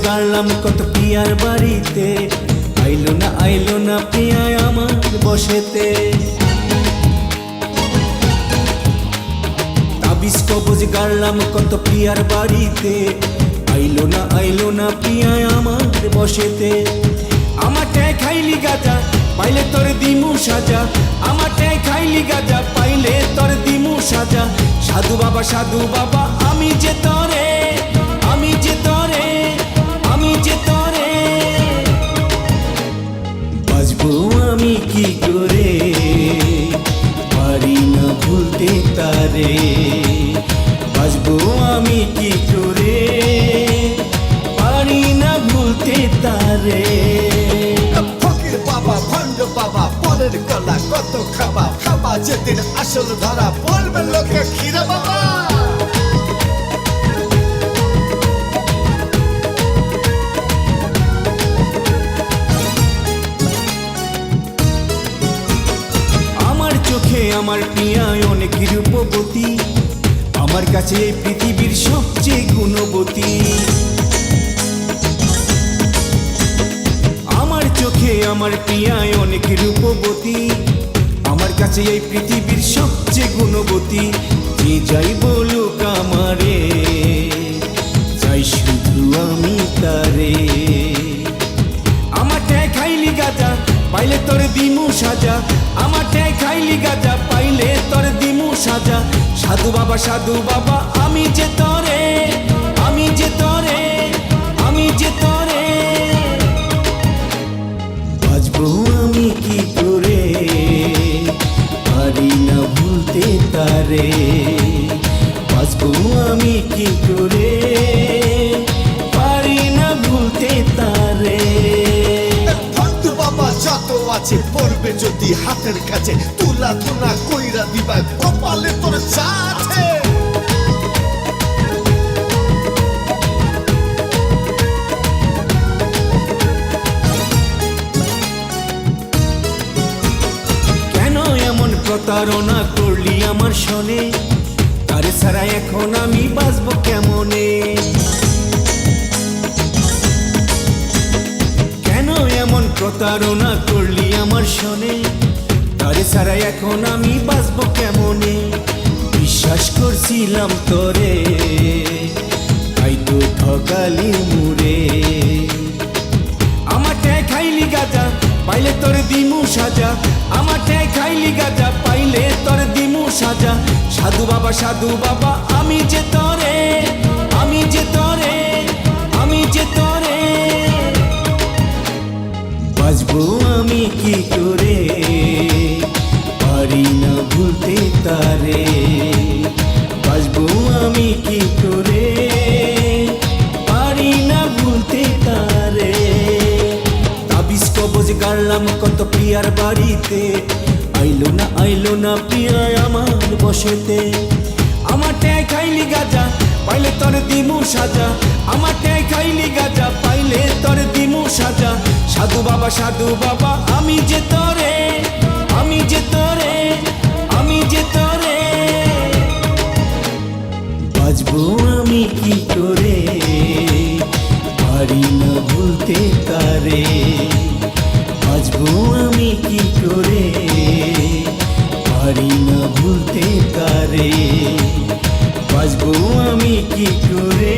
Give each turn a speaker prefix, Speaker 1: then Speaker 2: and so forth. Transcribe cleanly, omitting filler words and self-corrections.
Speaker 1: গাড়লাম কত পিয়ার বাড়িতে, আইলো না প্রিয়া আমার বসেতে। তাবিজ কবজ গাড়লাম কত পিয়ার বাড়িতে, আইলো না প্রিয়া আমার বসেতে। আমারটাই খাইলি গাজা পাইলে তোর দিমু সাজা, আমারটাই খাইলি গাজা পাইলে তোর দিমু সাজা। সাধু বাবা আমি যে তরে, আমি যে তরে, আমি যে তরে বাজবো আমি কি করে, পারি না ভুলতে তারে। বাজবো আমি কি করে, পারি না ভুলতে তারে।
Speaker 2: ফকির বাবা ভণ্ড বাবা পরের গলা কত খাবা, খাবা যেদিন আসল ধরা বলবে লোকে ক্ষীরা বাবা।
Speaker 1: আমার চোখে আমার পিয়ায় অনেক রূপবতী, আমার কাছে এই পৃথিবীর সবচেয়ে গুণবতী। আমার চোখে আমার পিয়ায় অনেক রূপবতী, আমার কাছে এই পৃথিবীর সবচেয়ে গুণবতী। যে যাই বলুক আমারে, চাই শুধু আমি তারে। আমারটাই খাইলি গাজা পাইলে তোর দিমু সাজা, আমারটাই খাইলি গাজা পাইলে তোর দিমু সাজা। সাধু বাবা আমি যে তরে, আমি যে তরে, আমি যে তরে বাজবো আমি কি করে, পারি না ভুলতে তারে। বাজবো আমি কি করে, পারি না ভুলতে তারে।
Speaker 2: ভক্ত বাবা যত আছে পড়বে যদি হাতের কাছে, তুলা তুলা কইরা দিবা কপালে তোর যা আছে।
Speaker 1: কেন এমন প্রতারণা করলি আমার শোনে, তারে ছাড়া এখন আমি বাঁচবো কেমনে। কেন এমন প্রতারণা করলি আমার শোনে, তারে ছাড়া এখন আমি বাঁচবো কেমনে। বিশ্বাস করছিলাম তোরে, তাই তো ঠকালি মুরে। আমারটাই খাইলি গাজা পাইলে তোর দিমু সাজা, আমারটাই খাইলি গাজা পাইলে তোর দিমু সাজা। সাধু বাবা আমি যে তরে, আমি যে তরে, আমি যে তরে বাজবো আমি কি করে, পারি না ভুলতে তারে। বাজবো আমি কি করে, পারি না ভুলতে তারে। তাবিজ কবজ গাড়লাম কত প্রিয়ার বাড়িতে, আইলো না প্রিয়া আমার বসেতে। আমারটাই খাইলি গাজা পাইলে তোর দিমু সাজা, আমারটাই খাইলি গাজা পাইলে তোর দিমু সাজা। সাধু বাবা আমি যে তরে, আমি যে তরে, আমি যে তরে বাজবো আমি কি করে, পারি না ভুলতে তারে। বাজবো আমি কি করে, পারি না ভুলতে তারে। বাজবো আমি কি করে।